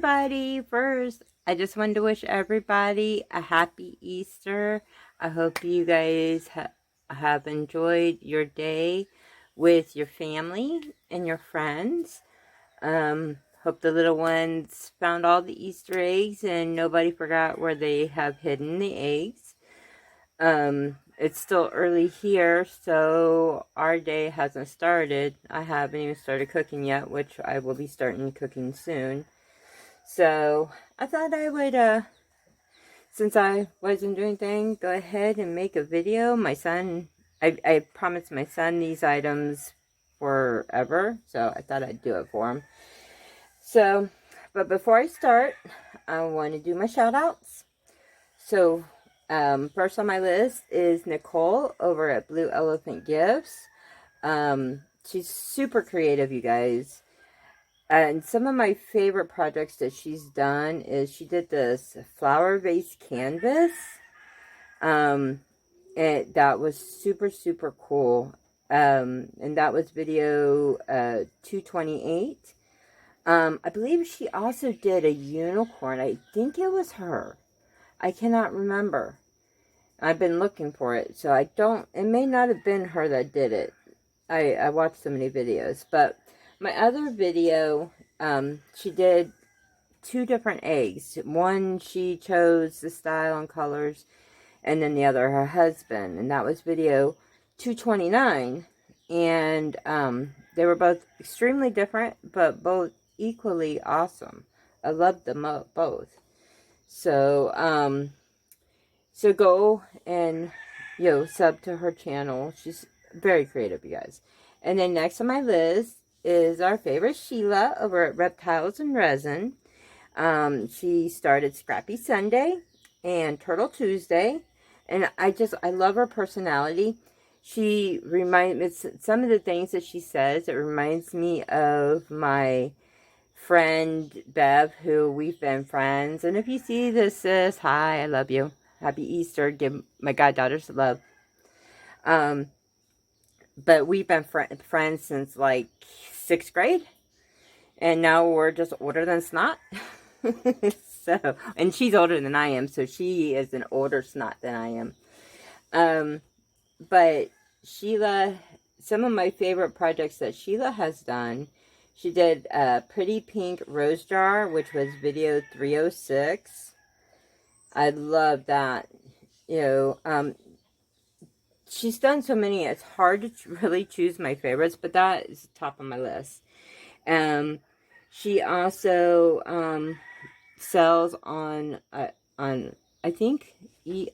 everybody. First, I just wanted to wish everybody a happy Easter. I hope you guys have enjoyed your day with your family and your friends. Hope the little ones found all the Easter eggs and nobody forgot where they have hidden the eggs. It's still early here, so our day hasn't started. I haven't even started cooking yet, which I will be starting cooking soon. So, I thought I would, since I wasn't doing anything, go ahead and make a video. My son, I promised my son these items forever, so I thought I'd do it for him. So, but before I start, I want to do my shout outs. So, first on my list is Nicole over at Blue Elephant Gifts. She's super creative, you guys. And some of my favorite projects that she's done is she did this flower vase canvas. And that was super, super cool. And that was video 228. I believe she also did a unicorn. I think it was her. I cannot remember. I've been looking for it, so I don't, it may not have been her that did it. I watched so many videos, but my other video, she did 2 different eggs. One, she chose the style and colors, and then the other, her husband, and that was video 229, and they were both extremely different, but both equally awesome. I loved them both. So, so go and, sub to her channel. She's very creative, you guys. And then next on my list is our favorite Sheila over at Reptiles and Resin. She started Scrappy Sunday and Turtle Tuesday. And I love her personality. She reminds me, some of the things that she says, it reminds me of my friend Bev, who we've been friends. And if you see this, sis, hi, I love you. Happy Easter. Give my goddaughters love. But we've been friends since like 6th grade. And now we're just older than snot. So, and she's older than I am, so she is an older snot than I am. But Sheila, some of my favorite projects that Sheila has done, she did a Pretty Pink Rose Jar, which was video 306. I love that. She's done so many, it's hard to really choose my favorites, but that is top of my list. She also sells on I think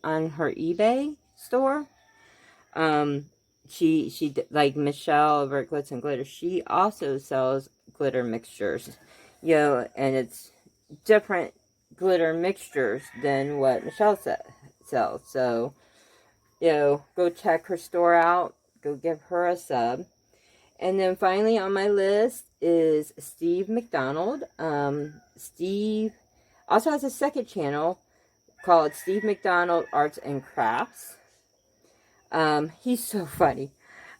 on her eBay store. She like Michelle over at Glitz and Glitter. She also sells glitter mixtures, and it's different glitter mixtures than what Michelle sells. So, go check her store out. Go give her a sub. And then finally on my list is Steve McDonald. Steve also has a second channel called Steve McDonald Arts and Crafts. He's so funny.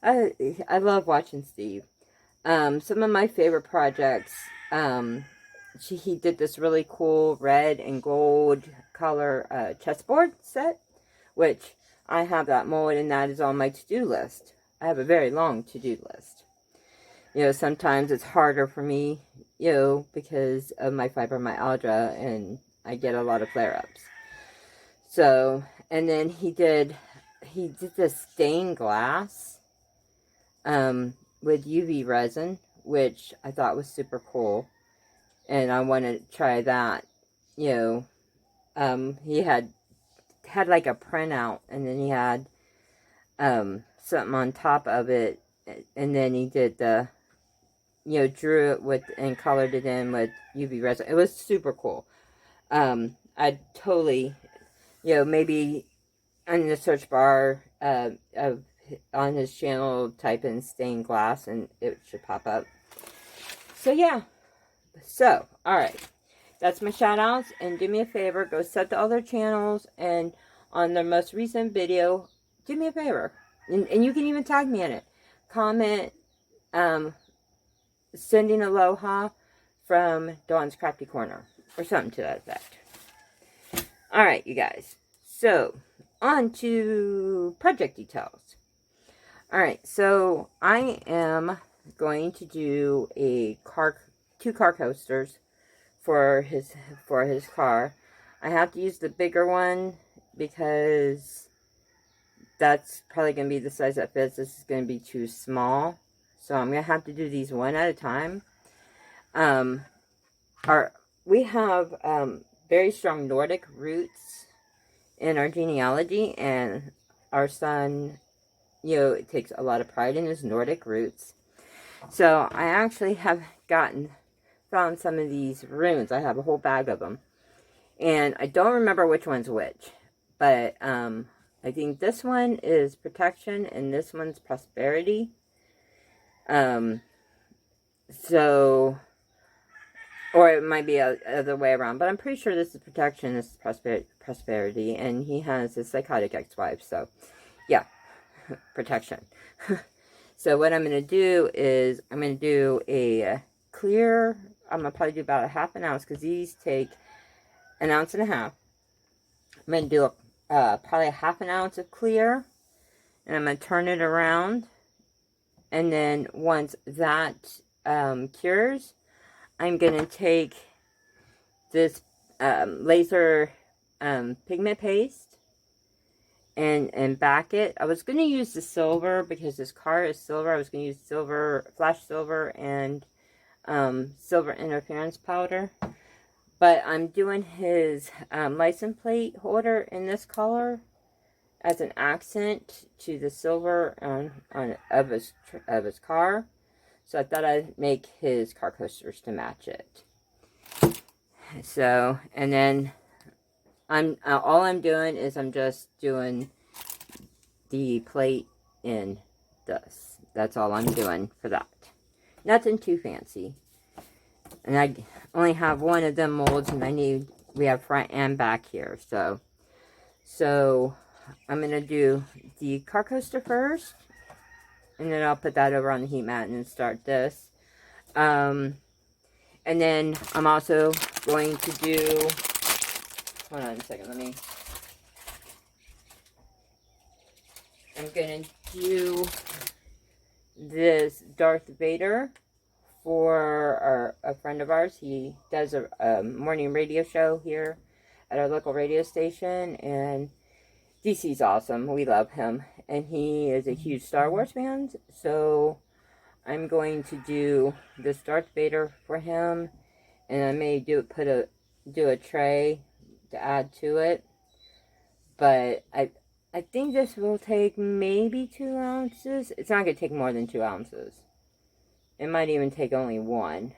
I love watching Steve. Some of my favorite projects, he did this really cool red and gold color chessboard set, which I have that mold, and that is on my to-do list. I have a very long to-do list. Sometimes it's harder for me, because of my fibromyalgia, and I get a lot of flare-ups. So, and then he did this stained glass, with UV resin, which I thought was super cool. And I want to try that. He had like a printout, and then he had something on top of it, and then he did the drew it with and colored it in with UV resin. It was super cool. I'd totally maybe in the search bar on his channel type in stained glass and it should pop up. So yeah, so alright, that's my shout outs. And do me a favor, go sub to all their channels, and on their most recent video, do me a favor, and you can even tag me in it. Comment, sending aloha from Dawn's Crafty Corner. or something to that effect. Alright, you guys. So, on to project details. Alright, so I am going to do two car coasters for his car. I have to use the bigger one because that's probably going to be the size that fits. This is going to be too small. So I'm going to have to do these one at a time. We have very strong Nordic roots in our genealogy, and our son, takes a lot of pride in his Nordic roots. So I actually have found some of these runes. I have a whole bag of them. And I don't remember which one's which. But I think this one is protection and this one's prosperity. Or it might be the other way around. But I'm pretty sure this is protection, this is prosperity. And he has a psychotic ex-wife. So, yeah. Protection. So what I'm going to do is I'm going to do a clear. I'm going to probably do about a half an ounce because these take an ounce and a half. I'm going to do probably a half an ounce of clear. And I'm going to turn it around. And then once that cures, I'm going to take this laser pigment paste and back it. I was going to use the silver because this car is silver. I was going to use silver, flash silver, and silver interference powder. But I'm doing his license plate holder in this color as an accent to the silver of his car. So I thought I'd make his car coasters to match it. So, and then all I'm doing is I'm just doing the plate in this. That's all I'm doing for that. Nothing too fancy. And I only have one of them molds, and we have front and back here. So I'm going to do the car coaster first. And then I'll put that over on the heat mat and then start this. And then I'm also going to do, hold on a second, I'm going to do this Darth Vader for a friend of ours. He does a morning radio show here at our local radio station, and DC's awesome. We love him. And he is a huge Star Wars fan, so I'm going to do this Darth Vader for him, and I may do a tray to add to it. But I think this will take maybe 2 ounces. It's not going to take more than 2 ounces. It might even take only 1.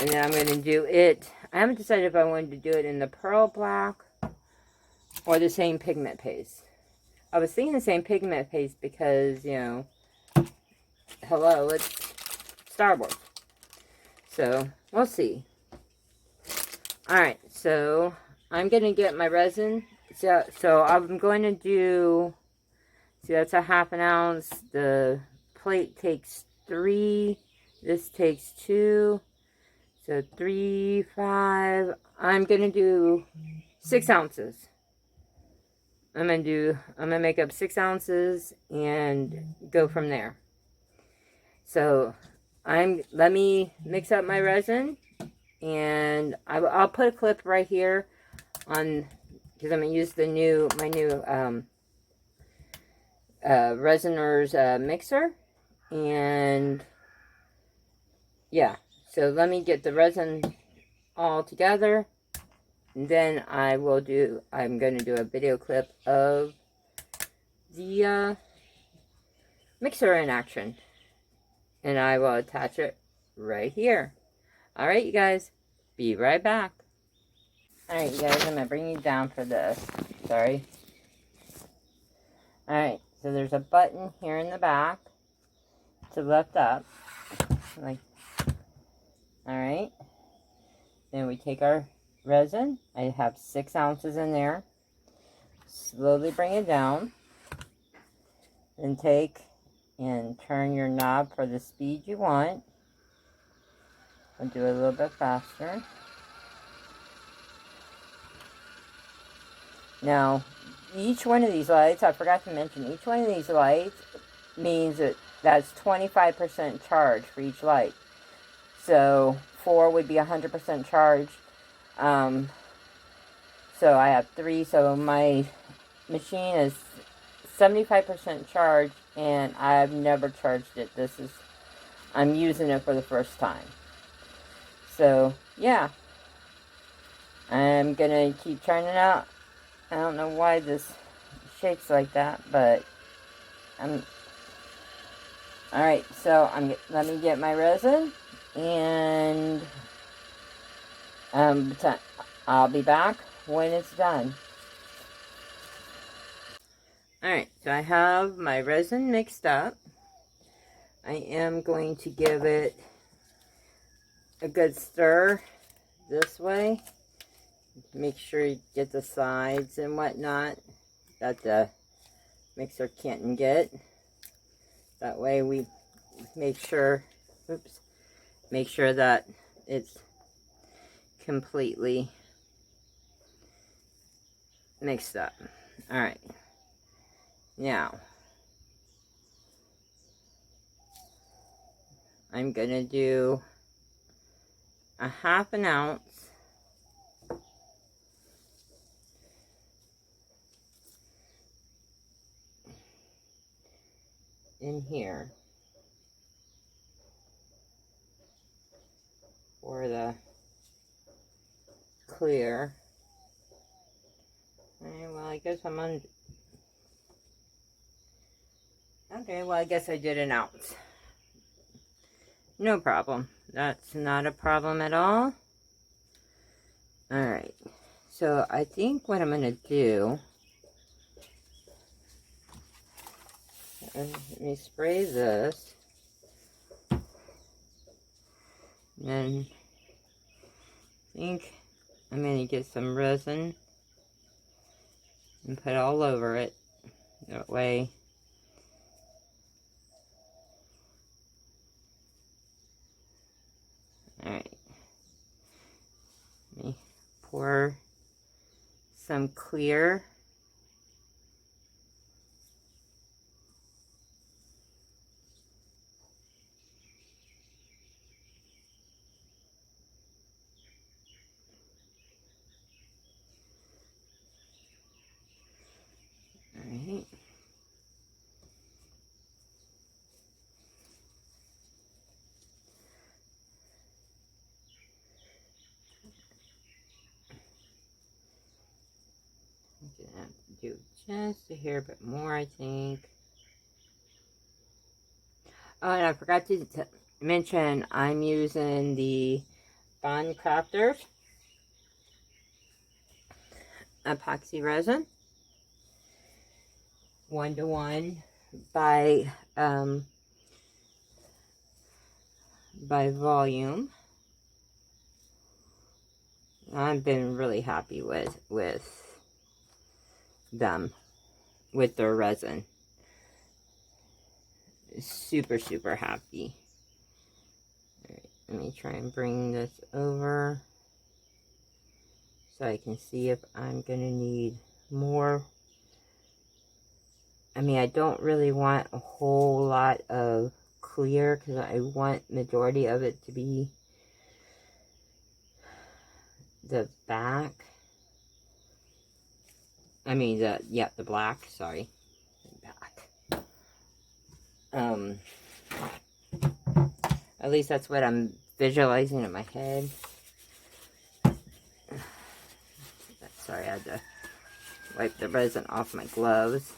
And then I'm going to do it. I haven't decided if I wanted to do it in the pearl black or the same pigment paste. I was thinking the same pigment paste because, hello, it's Star Wars. So, we'll see. Alright, so I'm going to get my resin. So I'm going to do, see, that's a half an ounce. The plate takes 3. This takes 2. So 3, 5. I'm going to do 6 ounces. I'm going to make up 6 ounces and go from there. So let me mix up my resin, and I'll put a clip right here on, because I'm going to use my new Resiner's mixer. And yeah, so let me get the resin all together. And then I'm going to do a video clip of the mixer in action. And I will attach it right here. Alright, you guys. Be right back. Alright, you guys. I'm going to bring you down for this. Sorry. Alright, so there's a button here in the back to lift up. Alright. Then we take our resin. I have 6 ounces in there. Slowly bring it down. Then take and turn your knob for the speed you want. I'll do it a little bit faster. Now, each one of these lights, I forgot to mention, each one of these lights means that that's 25% charge for each light. So 4 would be 100% charge. So I have 3, so my machine is 75% charged, and I've never charged it. I'm using it for the first time. So, yeah. I'm gonna keep trying it out. I don't know why this shakes like that, but alright, so let me get my resin, and I'll be back when it's done. Alright, so I have my resin mixed up. I am going to give it a good stir this way. Make sure you get the sides and whatnot that the mixer can't get. That way we make sure that it's completely mixed up. Alright. Now, I'm going to do a 1/2 ounce in here for the clear. Okay, well, I guess okay, well, I guess I did 1 ounce. No problem. That's not a problem at all. Alright, so I think what I'm going to do, let me spray this, and then I think I'm going to get some resin and put all over it. That way, alright, let me pour some clear. Alright. I'm gonna have to do just a hair bit more, I think. Oh, and I forgot to mention I'm using the Bond Crafters epoxy resin, 1:1 by volume. I've been really happy with them, with their resin. Super happy. Alright, let me try and bring this over so I can see if I'm gonna need more. I mean, I don't really want a whole lot of clear because I want majority of it to be the back. I mean, the black, sorry. Back. At least that's what I'm visualizing in my head. Sorry, I had to wipe the resin off my gloves.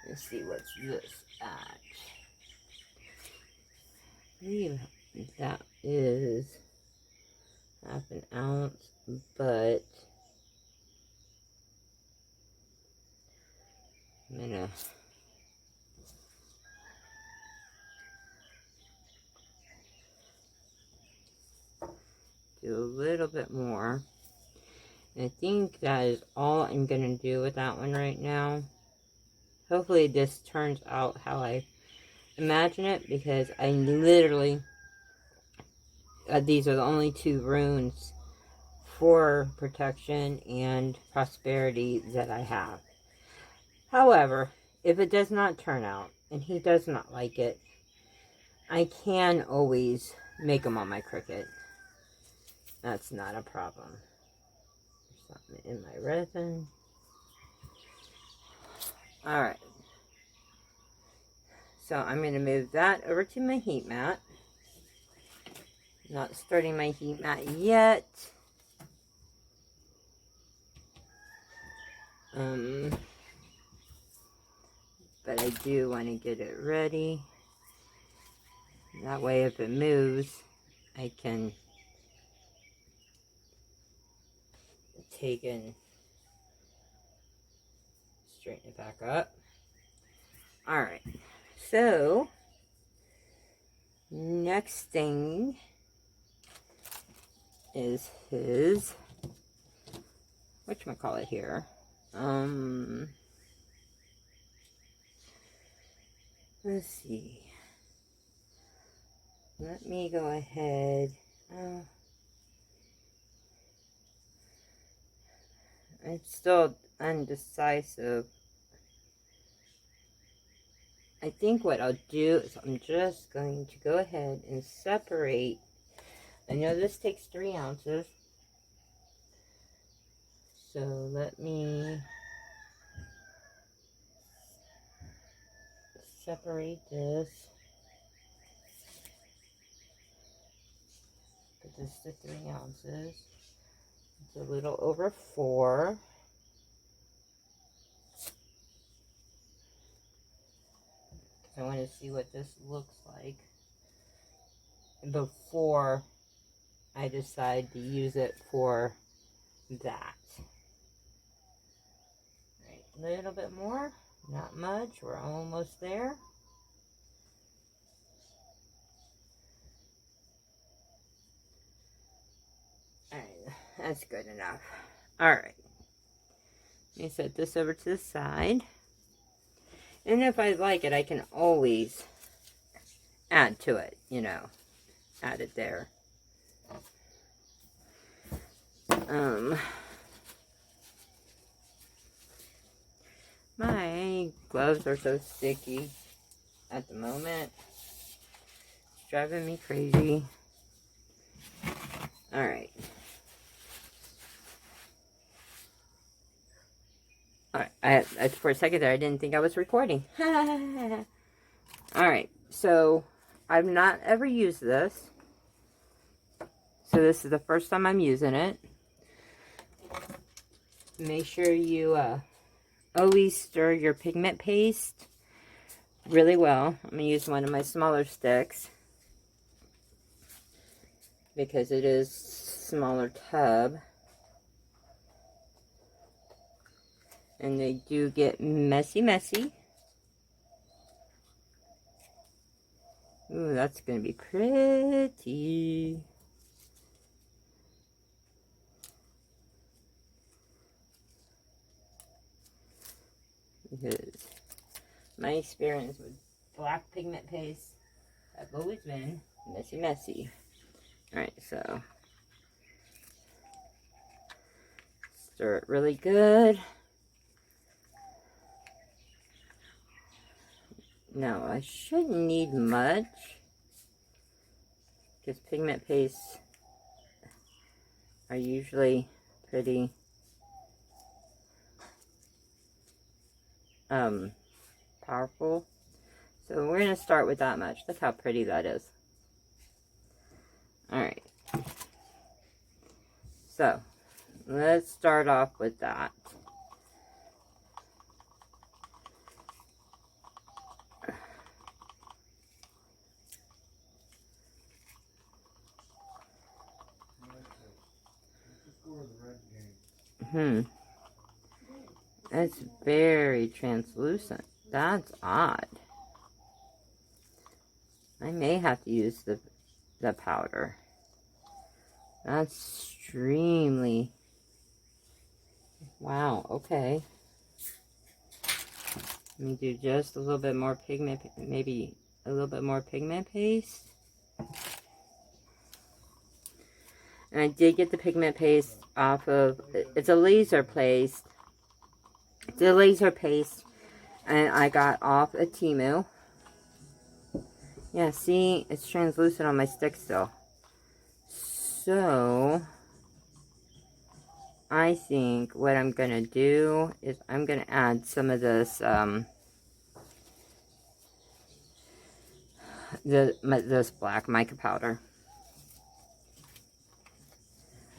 Let's see, what's this at? I believe that is 1/2 ounce, but I'm gonna do a little bit more. I think that is all I'm going to do with that one right now. Hopefully this turns out how I imagine it, because I literally, these are the only 2 runes for protection and prosperity that I have. However, if it does not turn out and he does not like it, I can always make them on my Cricut. That's not a problem. There's something in my resin. Alright. So I'm going to move that over to my heat mat. Not starting my heat mat yet. But I do want to get it ready. That way if it moves, I can take and straighten it back up. Alright, so next thing is his, whatchamacallit here, let's see, let me go ahead, I'm still undecisive. I think what I'll do is I'm just going to go ahead and separate. I know this takes 3 ounces. So let me separate this. Put this to 3 ounces. It's a little over 4. I want to see what this looks like before I decide to use it for that. Right, a little bit more, not much, we're almost there. Alright, that's good enough. Alright, let me set this over to the side. And if I like it, I can always add to it, you know, add it there. My gloves are so sticky at the moment. It's driving me crazy. Alright. Alright, for a second there, I didn't think I was recording. Alright, so I've not ever used this. So this is the first time I'm using it. Make sure you always stir your pigment paste really well. I'm going to use one of my smaller sticks because it is a smaller tub. And they do get messy. Ooh, that's going to be pretty. Because my experience with black pigment paste have always been messy. Alright, so stir it really good. No, I shouldn't need much because pigment pastes are usually pretty powerful. So we're going to start with that much. Look how pretty that is. Alright. So, let's start off with that. It's very translucent. That's odd. I may have to use the powder. That's extremely Wow, okay. Let me do just a little bit more pigment, maybe a little bit more pigment paste. And I did get the pigment paste off of, it's a laser paste. It's a laser paste, and I got off a Temu. Yeah, see, it's translucent on my stick still. So, I think what I'm going to do is I'm going to add some of this, this black mica powder.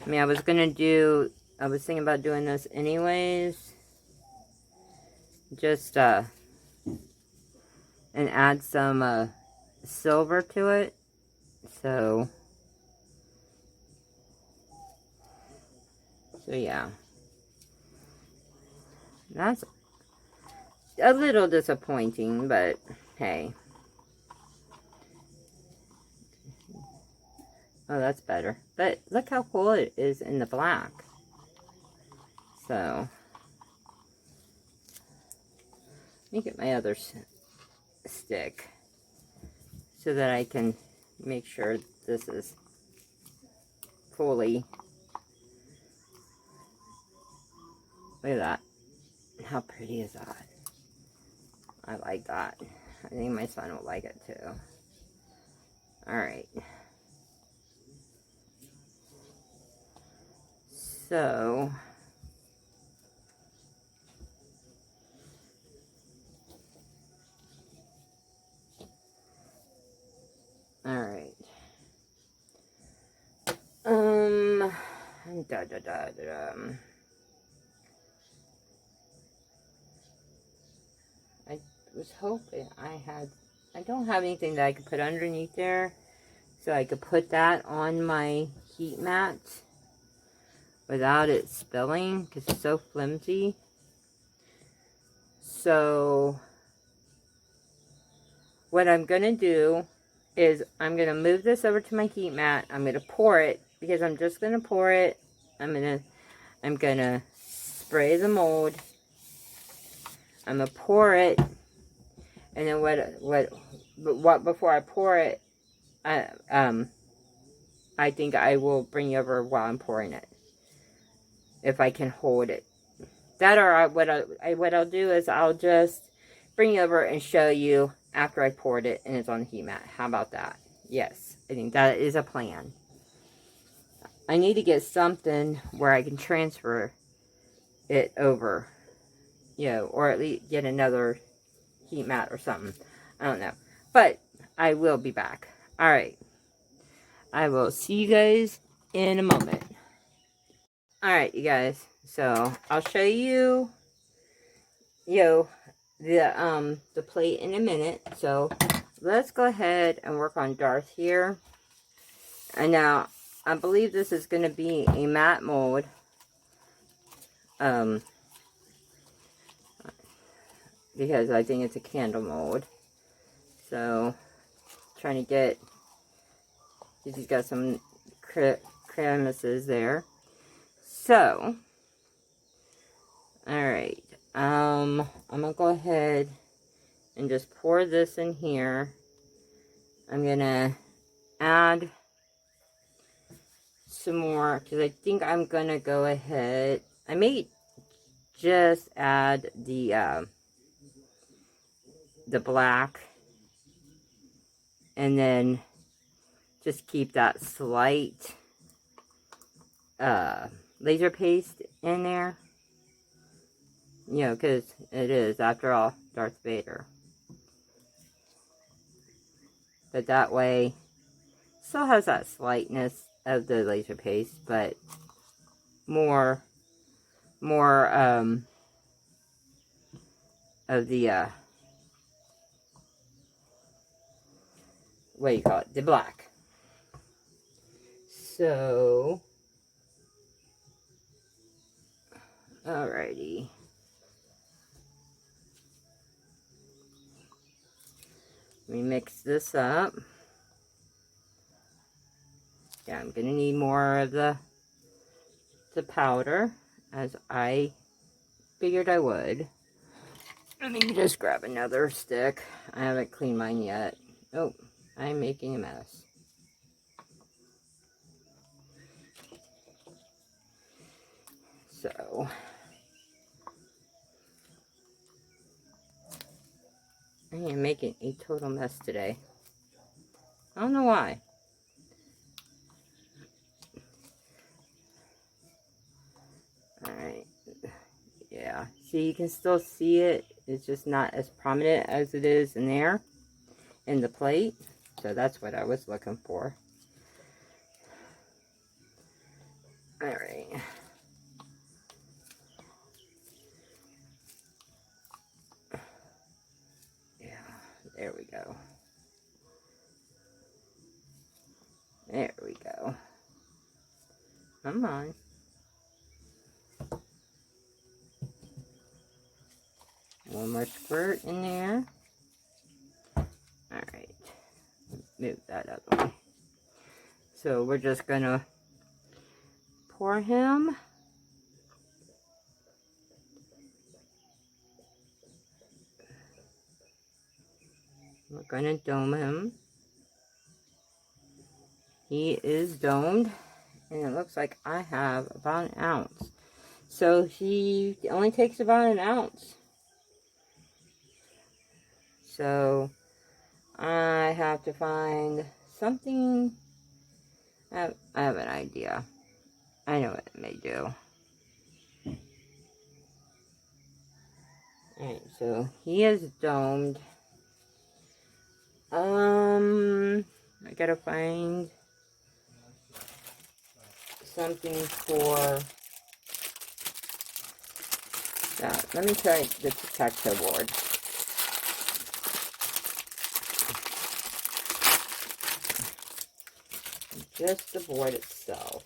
I mean, I was thinking about doing this anyways. Just, and add some, silver to it. So yeah. That's a little disappointing, but hey. Oh, that's better. But look how cool it is in the black. So, let me get my other stick so that I can make sure this is fully. Look at that. How pretty is that? I like that. I think my son will like it too. Alright. So, alright. Da, da, da, da. I was hoping I don't have anything that I could put underneath there, so I could put that on my heat mat without it spilling, because it's so flimsy. So, what I'm going to do is I'm going to move this over to my heat mat. I'm going to pour it, because I'm just going to pour it. I'm going to spray the mold. I'm going to pour it. And then what before I pour it, I think I will bring you over while I'm pouring it, if I can hold it. That, or what I'll do is I'll just bring you over and show you after I poured it and it's on the heat mat. How about that? Yes, I think that is a plan. I need to get something where I can transfer it over, or at least get another heat mat or something. I don't know, but I will be back. All right, I will see you guys in a moment. All right, you guys, so I'll show you the plate in a minute. So let's go ahead and work on Darth here. And now I believe this is going to be a matte mold. Because I think it's a candle mold. So, trying to get, he's got some crevices there. So, alright, I'm going to go ahead and just pour this in here. I'm going to add some more, because I think I'm going to go ahead, I may just add the black, and then just keep that slight laser paste in there, because it is, after all, Darth Vader. But that way, still has that slightness of the laser paste, but more of the what do you call it, the black. So, alrighty. Let me mix this up. Yeah, I'm gonna need more of the powder as I figured I would. Let me just grab another stick. I haven't cleaned mine yet. Oh, I'm making a mess. So, I am making a total mess today. I don't know why. Alright. Yeah. See, you can still see it. It's just not as prominent as it is in there, in the plate. So that's what I was looking for. Alright. Yeah, there we go. There we go. Come on. One more squirt in there. Alright. Move that out of the way. So we're just gonna pour him. We're gonna dome him. He is domed, and it looks like I have about an ounce. So he only takes about an ounce. So I have to find something. I have an idea. I know what it may do. Alright, so he is domed. I gotta find something for that. Let me try the tic-tac-toe board. Just the board itself,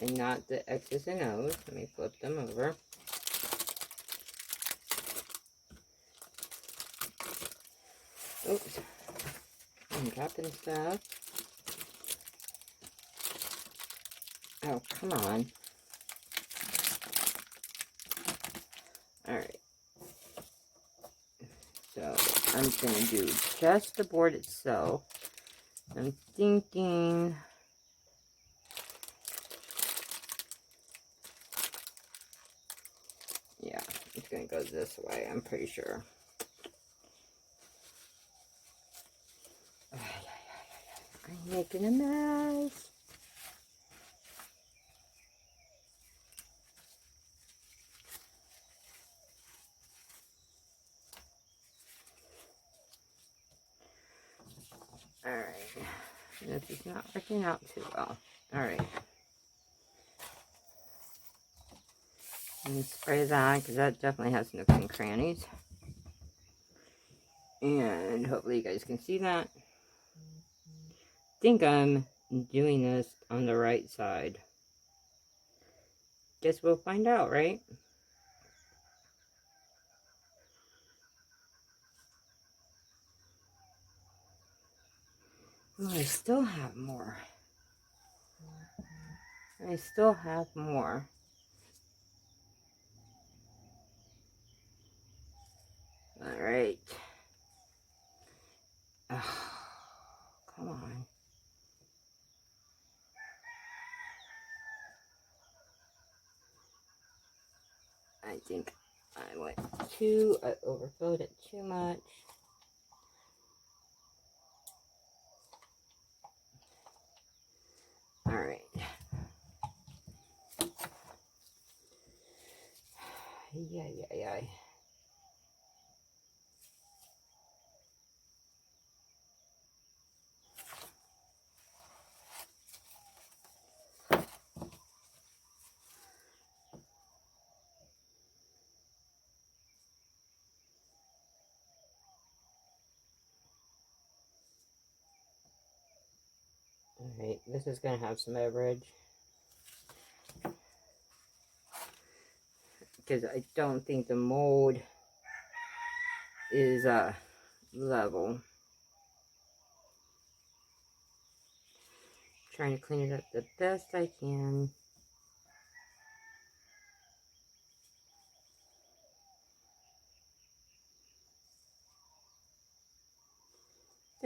and not the X's and O's. Let me flip them over. Oops, I'm dropping stuff. Oh, come on. Alright. So, I'm going to do just the board itself. I'm thinking... yeah, it's going to go this way, I'm pretty sure. I'm making a mess. Alright. This is not working out too well. Alright. Let me spray that, because that definitely has nooks and crannies. And hopefully you guys can see that. I think I'm doing this on the right side. Guess we'll find out, right? Oh, I still have more. I still have more. Alright. Oh, come on. I think I overfilled it too much. Alright. Yeah. Alright, this is going to have some beverage. Because I don't think the mold is level. Trying to clean it up the best I can.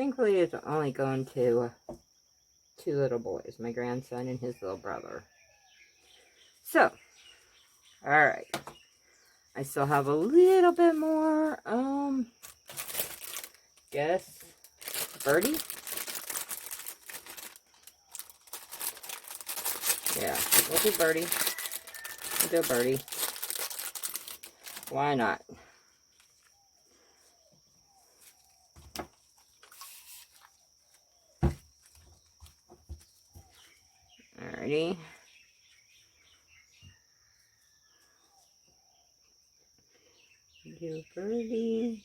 thankfully it's only going to 2 little boys, my grandson and his little brother. So, alright. I still have a little bit more, guess, birdie? Yeah, we'll do birdie. We'll do birdie. Why not? Alrighty. Do birdie.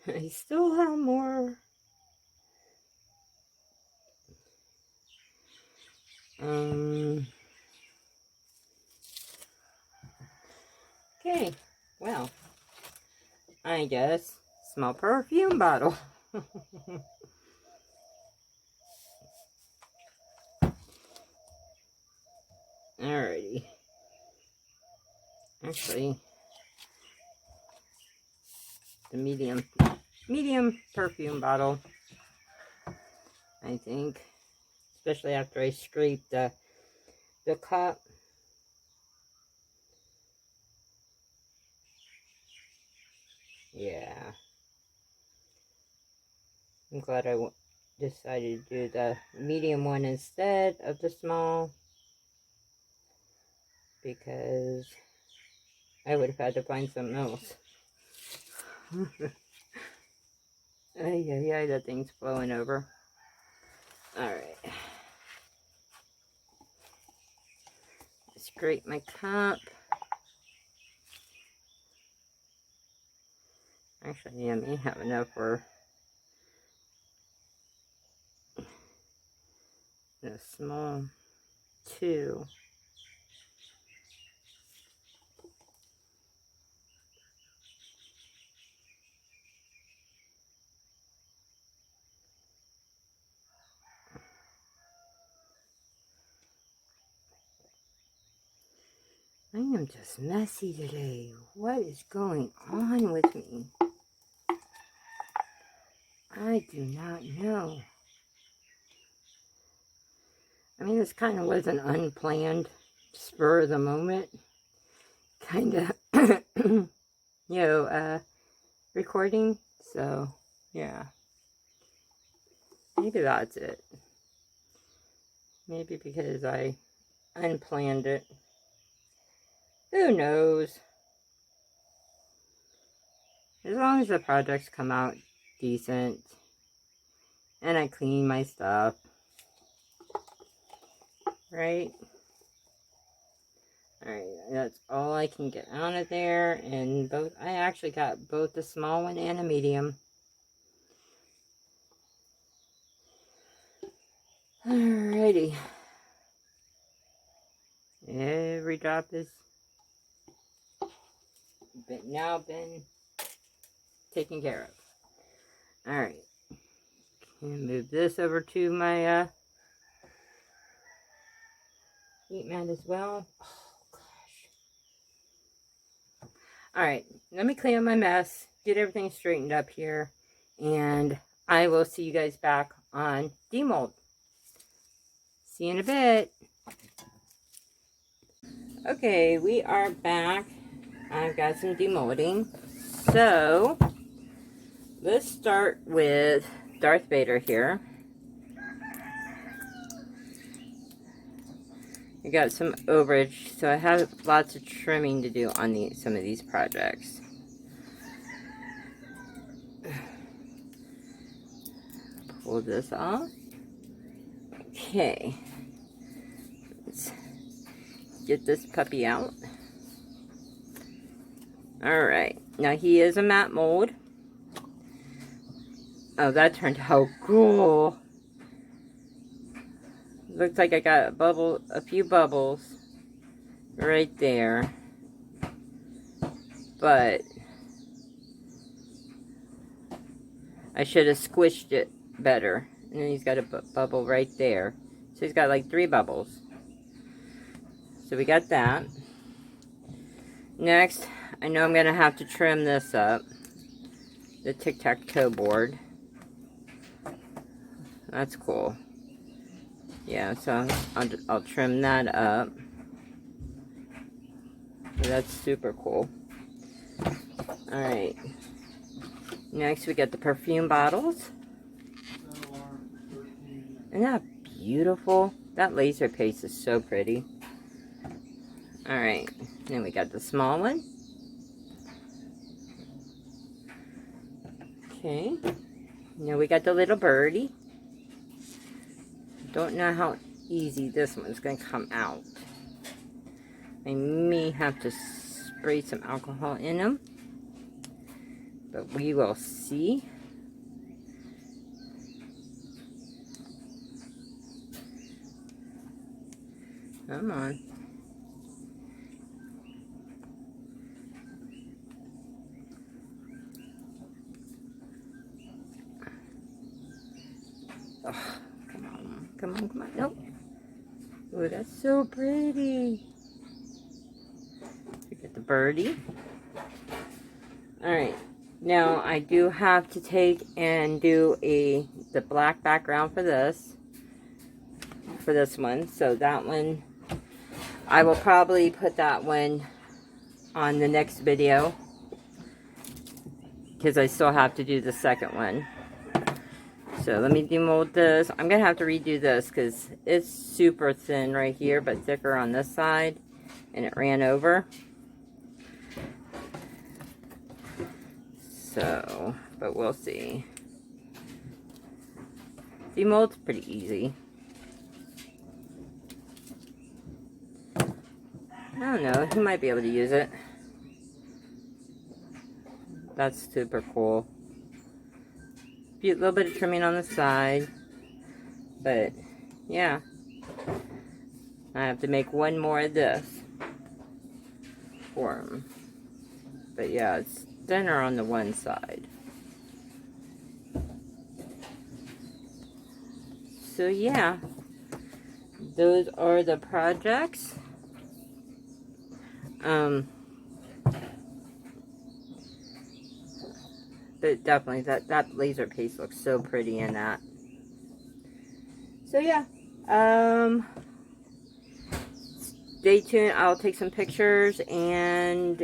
I still have more. Okay, well, I guess small perfume bottle. Alrighty. Actually, the medium perfume bottle, I think, especially after I scrape the cup. Yeah. I'm glad I decided to do the medium one instead of the small, because I would have had to find something else. Yeah, that thing's flowing over. Alright. Scrape my cup. Actually, I may have enough for the small 2. I am just messy today. What is going on with me? I do not know. I mean, this kind of was an unplanned, spur of the moment kind of, recording. So, yeah. Maybe that's it. Maybe because I unplanned it. Who knows? As long as the projects come out decent and I clean my stuff, right? Alright, that's all I can get out of there. And both, I actually got both the small one and a medium. Alrighty. Every drop is now been taken care of. Alright. Can move this over to my heat mat as well. Oh gosh. Alright, let me clean up my mess, get everything straightened up here, and I will see you guys back on demold. See you in a bit. Okay, we are back. I've got some demolding. So, let's start with Darth Vader here. I got some overage, so I have lots of trimming to do on some of these projects. Pull this off. Okay. Let's get this puppy out. Alright. Now he is a matte mold. Oh, that turned out cool. Looks like I got a few bubbles right there. But I should have squished it better. And then he's got a bubble right there. So he's got like 3 bubbles. So we got that. Next, I know I'm going to have to trim this up. The tic-tac-toe board. That's cool. Yeah, so I'll trim that up. That's super cool. Alright. Next we get the perfume bottles. Isn't that beautiful? That laser paste is so pretty. Alright. Then we got the small one. Okay. Now we got the little birdie. Don't know how easy this one's going to come out. I may have to spray some alcohol in them, but we will see. Come on. Oh, come on, come on, come on. Nope. Oh, that's so pretty. We get the birdie. Alright. Now, I do have to take and do the black background for this one. So that one, I will probably put that one on the next video, because I still have to do the second one. So let me demold this. I'm going to have to redo this because it's super thin right here, but thicker on this side. And it ran over. So, but we'll see. Demold's pretty easy. I don't know. He might be able to use it. That's super cool. A little bit of trimming on the side, but yeah, I have to make one more of this for him. But yeah, it's thinner on the one side. So yeah, those are the projects. But definitely that laser paste looks so pretty in that. So yeah, stay tuned. I'll take some pictures and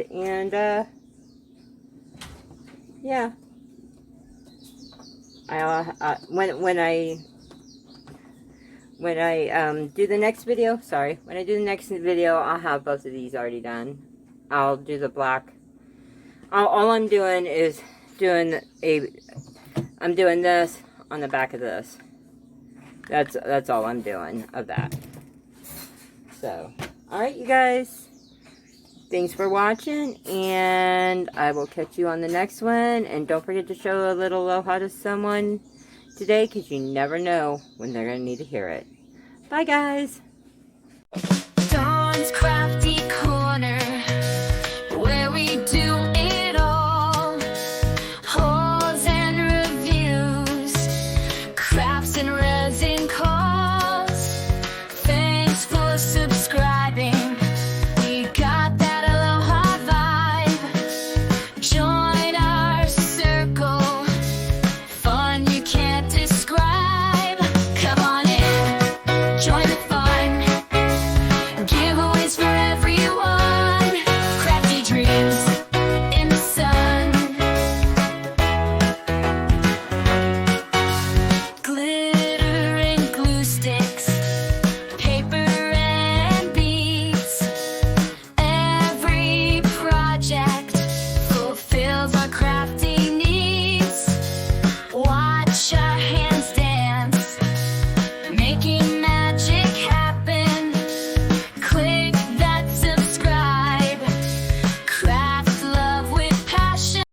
yeah. When I do the next video, when I do the next video, I'll have both of these already done. I'll do the black. All I'm doing is I'm doing this on the back of this. That's all I'm doing of that. So, alright you guys. Thanks for watching, and I will catch you on the next one. And don't forget to show a little aloha to someone today, because you never know when they're going to need to hear it. Bye guys.